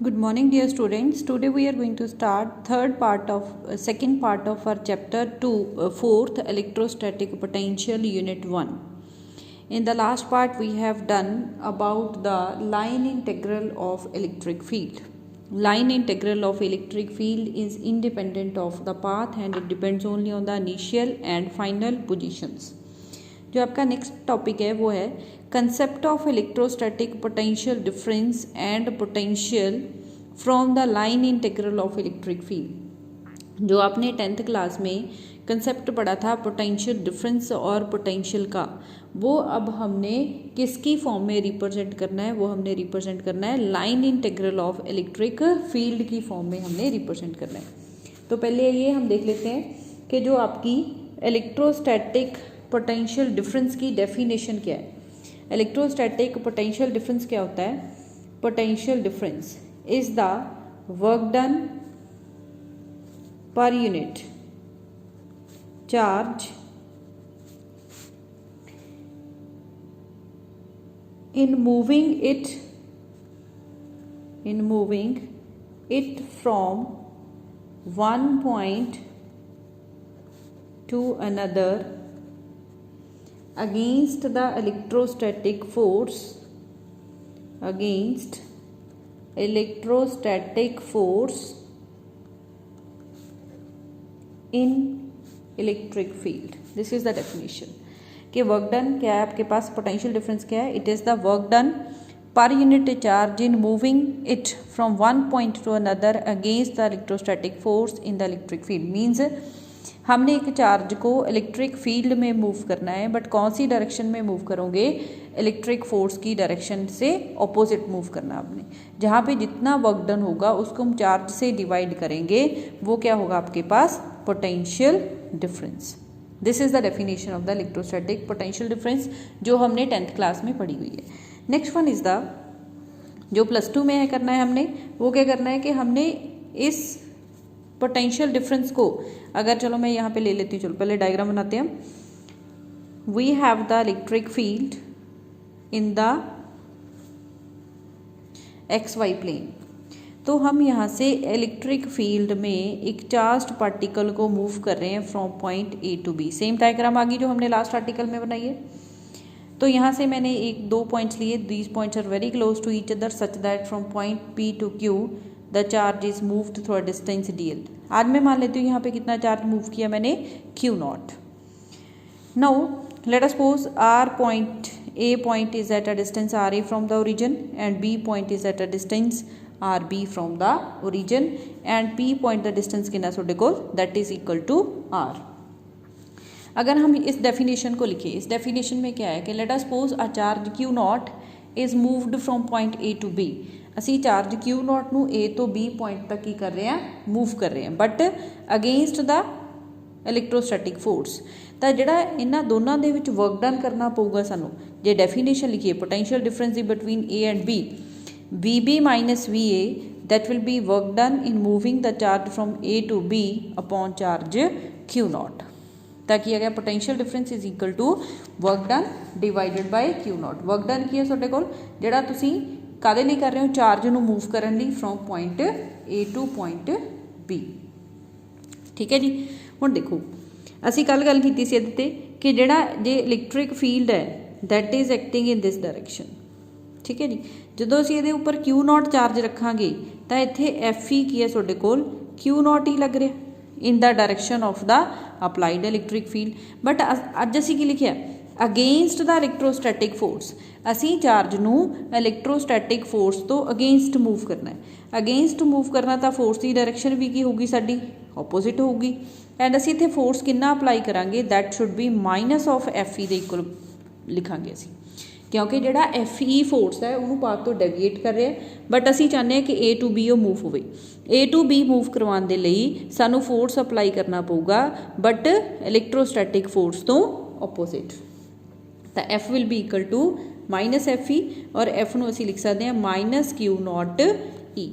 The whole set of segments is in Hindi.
Good morning, dear students. Today we are going to start second part of our chapter 2, fourth electrostatic potential unit 1. In the last part we have done about the line integral of electric field. Line integral of electric field is independent of the path and it depends only on the initial and final positions. जो आपका नेक्स्ट टॉपिक है वो है concept of electrostatic potential difference and potential from the line integral of electric field. जो आपने 10th क्लास में कंसेप्ट पढ़ा था पोटेंशियल डिफरेंस और पोटेंशियल का, वो अब हमने किसकी फॉर्म में रिप्रेजेंट करना है, वो हमने रिप्रेजेंट करना है line integral of electric field की फॉर्म में हमने रिप्रेजेंट करना है। तो पहले ये हम देख लेते हैं कि जो आपकी इलेक्ट्रोस्टैटिक पोटेंशियल डिफरेंस की डेफिनेशन क्या है। इलेक्ट्रोस्टैटिक पोटेंशियल डिफरेंस क्या होता है? Potential difference is the work done per unit charge in moving it from one point to another against the electrostatic force in electric field. This is the definition कि वर्क डन क्या है आपके पास, पोटेंशियल डिफरेंस क्या है? It is the work done per unit charge in moving it from one point two another against the electrostatic force in the electric field. Means हमने एक चार्ज को इलेक्ट्रिक फील्ड में मूव करना है, बट कौन सी डायरेक्शन में मूव करोगे? इलेक्ट्रिक फोर्स की डायरेक्शन से ऑपोजिट मूव करना आपने। जहाँ पे जितना वर्क डन होगा उसको हम चार्ज से डिवाइड करेंगे, वो क्या होगा आपके पास? Potential difference. This is the definition of the electrostatic potential difference जो हमने 10th क्लास में पढ़ी हुई है। नेक्स्ट वन इज द जो +2 में है करना है हमने, वो क्या करना है कि हमने इस पोटेंशियल डिफरेंस को, अगर चलो मैं यहाँ पे ले लेती हूँ, चलो पहले डायग्राम बनाते हैं हम। We have the electric field in the XY plane. तो हम यहाँ से इलेक्ट्रिक फील्ड में एक चार्ज्ड पार्टिकल को मूव कर रहे हैं from point A to B। Same diagram आ गई जो हमने लास्ट आर्टिकल में बनाई है। तो यहाँ से मैंने दो पॉइंट्स लिए, these points are very close to each other such that from point P to Q the charge is moved through a distance DL। आज मैं मान लेती हूँ यहाँ पे कितना चार्ज मूव किया मैंने, Q0। Now let us suppose A point is at a distance RA from the origin and B point is at a distance RB from the origin and P point the distance कितना सोडे को, that is equal to R। अगर हम इस डेफिनेशन को लिखें, इस डेफिनेशन में क्या है कि let us suppose a charge Q0 is moved from point A to B। ਅਸੀਂ ਚਾਰਜ Q0 ਨੂੰ A ਤੋਂ B ਪੁਆਇੰਟ ਤੱਕ ਕੀ ਕਰ ਰਹੇ ਹਾਂ, मूव कर रहे हैं, but against the electrostatic force. ਤਾਂ ਜਿਹੜਾ ਇਹਨਾਂ ਦੋਨਾਂ ਦੇ ਵਿੱਚ ਵਰਕ ਡਨ ਕਰਨਾ ਪਊਗਾ ਸਾਨੂੰ, ਜੇ ਡੈਫੀਨੇਸ਼ਨ ਲਿਖੀਏ potential difference between A and B, VB minus VA that will be work done in moving the charge from A to B upon charge Q0। ताकि अगर potential difference is equal to work done divided by Q0। Work done की है ਤੁਹਾਡੇ ਕੋਲ ਜਿਹੜਾ ਤੁਸੀਂ ਕਾਦੇ ਲਈ ਕਰ ਰਹੇ ਹੋ, ਚਾਰਜ ਨੂੰ मूव ਕਰਨ ਲਈ from point A to point B। ठीक है जी। ਹੁਣ ਦੇਖੋ ਅਸੀਂ ਕੱਲ ਗੱਲ ਕੀਤੀ ਸੀ ਇਹਦੇ ਤੇ ਕਿ ਜਿਹੜਾ ਜੇ ਇਲੈਕਟ੍ਰਿਕ ਫੀਲਡ ਹੈ that is acting in this direction. ठीक है जी। ਜਦੋਂ ਅਸੀਂ ਇਹਦੇ ਉੱਪਰ Q0 ਚਾਰਜ ਰੱਖਾਂਗੇ ਤਾਂ ਇੱਥੇ FE ਕੀ ਹੈ ਤੁਹਾਡੇ ਕੋਲ, Q0 ਹੀ ਲੱਗ ਰਿਹਾ in the direction of the applied electric field. But ਅੱਜ ਅਸੀਂ ਕੀ ਲਿਖਿਆ, ਅਗੇਂਸਟ ਦਾ ਇਲੈਕਟ੍ਰੋਸਟੈਟਿਕ ਫੋਰਸ। ਅਸੀਂ ਚਾਰਜ ਨੂੰ ਇਲੈਕਟ੍ਰੋਸਟੈਟਿਕ ਫੋਰਸ ਤੋਂ ਅਗੇਂਸਟ मूव करना है। अगेंस्ट मूव करना ਤਾਂ ਫੋਰਸ ਦੀ ਡਾਇਰੈਕਸ਼ਨ ਵੀ ਕੀ ਹੋਊਗੀ ਸਾਡੀ, ਆਪੋਜ਼ਿਟ ਹੋਊਗੀ। ਐਂਡ ਅਸੀਂ ਇੱਥੇ ਫੋਰਸ ਕਿੰਨਾ ਅਪਲਾਈ ਕਰਾਂਗੇ, that should be minus of FE ਦੇ ਇਕੁਅਲ ਲਿਖਾਂਗੇ ਅਸੀਂ, क्योंकि जोड़ा FE फोर्स है उन्होंने पाथ तो डेविएट कर रहा है, बट असी चाहते हैं कि A टू B वो मूव हो। A टू B मूव करवाने लई सानू फोर्स अप्लाई करना पऊगा, बट इलैक्ट्रोस्टैटिक फोर्स तो ऑपोजिट। तो F will be equal to minus FE और F नूं असी लिख सकते हैं माइनस Q0 E।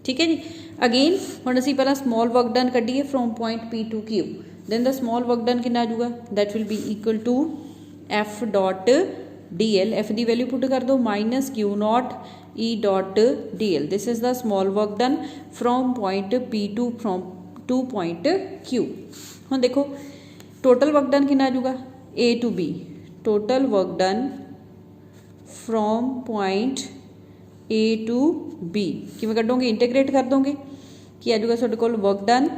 ठीक है जी। अगेन हुण असी पहला स्मॉल वर्क डन कड्डीए from point P to Q, then the small work done कितना आ जाऊगा, that will be equal to F dot DL। F की वैल्यू पुट कर दो minus Q0 E dot dl. This is the small work done from point P to point Q. हुण देखो total work done कितना आ जाऊगा A to B. Total work done from point A to B किवें कढोगे इंटीग्रेट कर दोगे कि आ जाऊगा तुहाडे कोल work done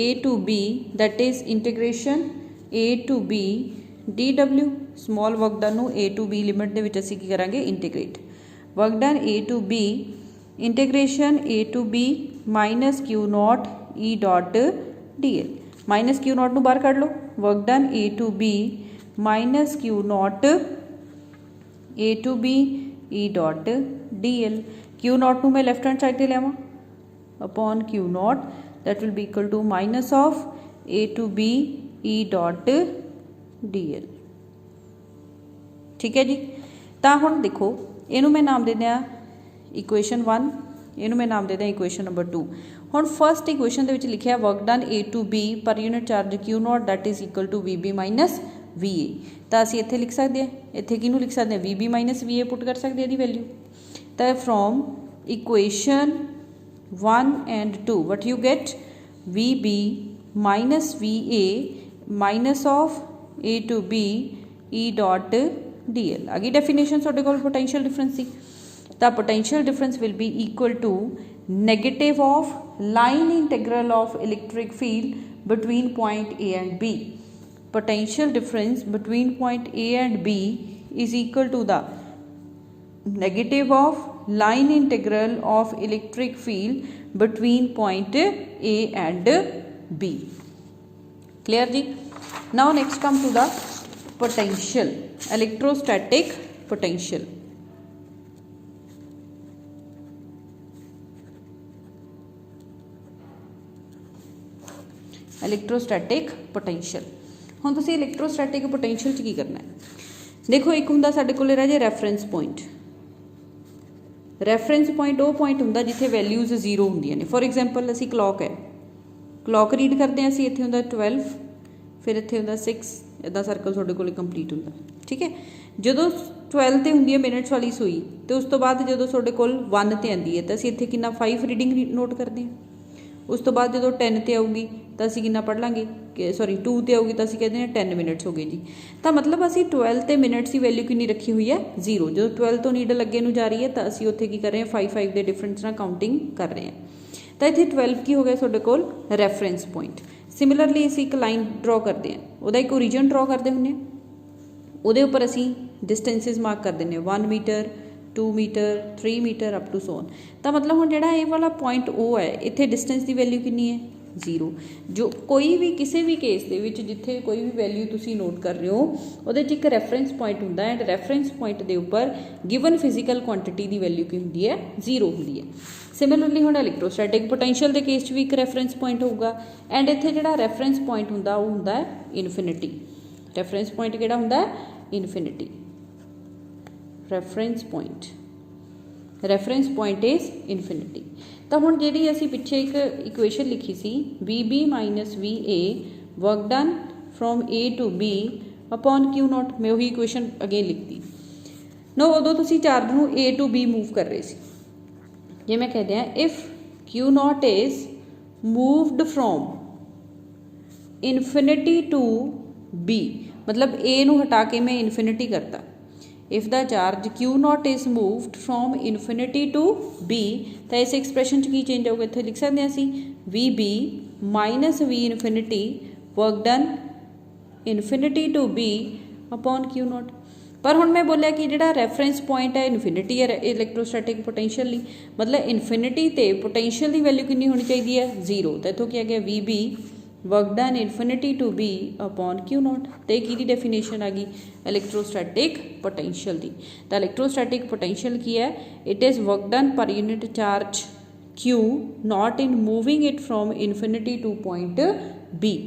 A to B that is integration A to B dw. small work done ਨੂੰ A to B लिमिट ਦੇ ਵਿੱਚ ਅਸੀਂ ਕੀ ਕਰਾਂਗੇ integrate. Work done A to B integration A to B minus Q naught E dot dl. Minus Q naught ਨੂੰ ਬਾਹਰ ਕੱਢ ਲਓ. Work done A to B minus Q naught A to B E dot dl. Q naught ਨੂੰ मैं लेफ्ट हैंड साइड ਤੇ ਲਿਆਵਾਂ upon Q naught that will be equal to minus of A to B E dot dl. ठीक है जी. ਤਾਂ ਹੁਣ ਦੇਖੋ ਇਹਨੂੰ मैं नाम दे दिया इक्वेशन 1, ਇਹਨੂੰ मैं नाम दे दिया इक्वेशन नंबर 2. ਹੁਣ फस्ट इक्वेशन ਦੇ ਵਿੱਚ ਲਿਖਿਆ work done A to B per unit charge Q naught that is equal to VB minus VA. ਤਾਂ ਅਸੀਂ ਇੱਥੇ ਲਿਖ ਸਕਦੇ ਹਾਂ, ਇੱਥੇ ਕਿਹਨੂੰ ਲਿਖ ਸਕਦੇ ਹਾਂ VB ਮਾਈਨਸ VA ਪੁੱਟ ਕਰ ਸਕਦੇ ਹਾਂ ਇਹਦੀ ਵੈਲਿਊ. ਤਾਂ from equation 1 and 2 what you get VB minus VA minus of A to B E dot dl. अगी डेफिनेशन तुहाडे कोल पोटेंशियल डिफरेंस सी. तो potential difference will be equal to negative of line integral of electric field between point A and B. Potential difference between point A and B is equal to the negative of line integral of electric field between point A and B. Clear ji? Now next come to the potential, electrostatic potential. Electrostatic potential. हुण तुसीं इलैक्ट्रोस्टैटिक पोटेंशियल च की करना है. देखो एक हुंदा साडे कोले रह जे रैफरेंस पॉइंट. रैफरेंस पॉइंट वो पॉइंट हुंदा जिथे वैल्यूज़ 0 हुंदियां ने. फॉर एग्जाम्पल असीं क्लॉक है, क्लॉक रीड करते हैं असीं, इत्थे हुंदा 12 फिर इत्थे हुंदा 6 इदां सर्कल तुहाडे कोले कंप्लीट हुंदा. ठीक है. जदों 12 ते हुंदी है मिनट्स वाली सूई तो उस तो बाद जदों तुहाडे कोल 1 ते आंदी है तो असीं इत्थे कितना 5 रीडिंग नोट करते हैं. उस तो बाद जो 10 ते आऊगी तो असीं कितना पढ़ लांगे कि सॉरी 2 ते आऊगी तो असीं कहते हैं 10 मिनट्स हो गए जी. तो मतलब असीं 12 ते मिनट्स की वैल्यू कितनी रखी हुई है 0. जो 12 तो नीडल अगे नूं जा रही है तो असीं उत्थे की कर रहे हैं 5 के डिफरेंस नाल काउंटिंग कर रहे हैं. तो इत्थे 12 की हो गया तुहाडे कोल रैफरेंस पॉइंट. सिमिलरली असीं एक लाइन ड्रॉ करते हैं, उहदा एक ओरिजन ड्रॉ करते हुंदे हैं, उहदे उपर असीं डिस्टेंसिस मार्क कर देंगे 1 metre 2 metre 3 metre up to so on. तो मतलब हुण जिहड़ा ये वाला पॉइंट ओ है इत्थे डिस्टेंस की वैल्यू कितनी है 0. जो कोई भी किसी भी केस दे विच जिथे कोई भी वैल्यू तुसीं नोट कर रहे हो उहदे च एक रैफरेंस पॉइंट हुंदा है एंड रैफरेंस पॉइंट दे उपर गिवन फिजिकल क्वांटिटी की वैल्यू की हुंदी है 0 हुंदी है. सिमिलरली हुण इलैक्ट्रोस्टैटिक पोटेंशियल के केस भी एक रैफरेंस पॉइंट होगा एंड इत्थे जिहड़ा रैफरेंस पॉइंट हुंदा वो हुंदा है इनफिनिटी. रैफरेंस पॉइंट किहड़ा हुंदा है infinity. Reference point is infinity. तो हुण जिहड़ी असीं पिछे एक इक्वेशन लिखी सी VB minus VA work done from A to B upon Q not, मैं वही इक्वेशन अगेन लिखती नो. उदों तुसीं चार्ज नूं A to B मूव कर रहे सी. जे मैं कहते हैं if Q naught is moved from infinity to B, मतलब A नूं हटा के मैं इनफिनिटी करता. If the charge Q naught is moved from infinity to B तो इस एक्सप्रैशन की चेंज होगा. इत्थे लिख सकते हैं असीं VB minus V infinity work done infinity to B upon Q naught. पर हुण मैं बोलिया कि जिहड़ा रैफरेंस पॉइंट है इनफिनिटी है इलैक्ट्रोस्टैटिक पोटेंशियल लई, मतलब इनफिनिटी ते पोटेंशियल की वैल्यू कितनी होनी चाहिए है 0. तो इत्थों क्या गया VB work done infinity to B upon Q naught. तो की डेफिनेशन आ गई इलैक्ट्रोस्टैटिक पोटेंशियल की. तो इलैक्ट्रोस्टैटिक पोटेंशियल की है it is work done per unit charge Q not in moving it from infinity to point B.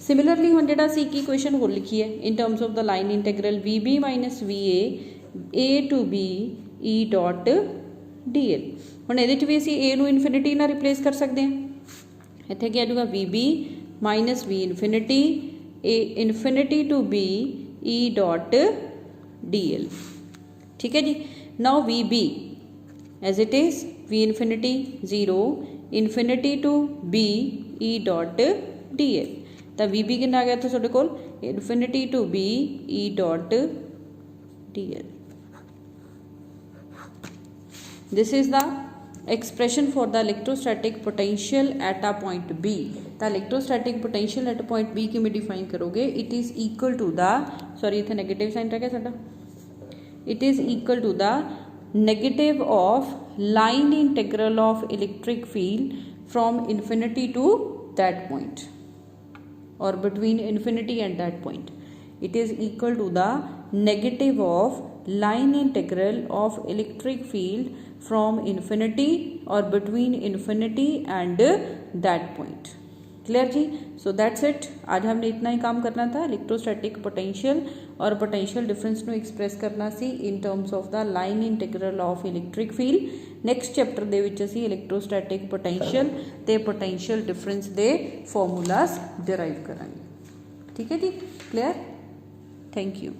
Similarly हुण जिहड़ा असीं एक इक्वेशन होर लिखी है in terms of the line integral VB minus VA A to B E dot DL. हुण इहदे च भी असीं A नूं इनफिनिटी नाल रिप्लेस कर सकते हैं. इत्थे क्या आ जाऊगा VB minus V infinity A infinity to B E dot DL. ठीक है जी. Now VB as it is V infinity 0 infinity to B E dot D L. तो वी बी कितना आ गया था तुहाडे कोल infinity to B E dot D L. This is the expression for the electrostatic potential at a point B. तो electrostatic potential at point B किमें define करोगे, it is equal to the sorry इतने नैगेटिव साइन रह गया साडा, it is equal to the negative of line integral of electric field from infinity to that point or between infinity and that point. It is equal to the negative of line integral of electric field from infinity or between infinity and that point. Clear जी? So that's it. आज हमने इतना ही काम करना था। इलेक्ट्रोस्टैटिक पोटेंशियल और पोटेंशियल डिफरेंस ਨੂੰ एक्सप्रैस करना सी in terms of the line integral of electric field. Next chapter ਦੇ ਵਿੱਚ ਅਸੀਂ ਇਲੈਕਟ੍ਰੋਸਟੈਟਿਕ पोटेंशियल ਤੇ पोटेंशियल डिफरेंस ਦੇ ਫਾਰਮੂਲਾਸ ਡਿਰਾਈਵ ਕਰਾਂਗੇ। ठीक है जी, क्लियर? Thank you.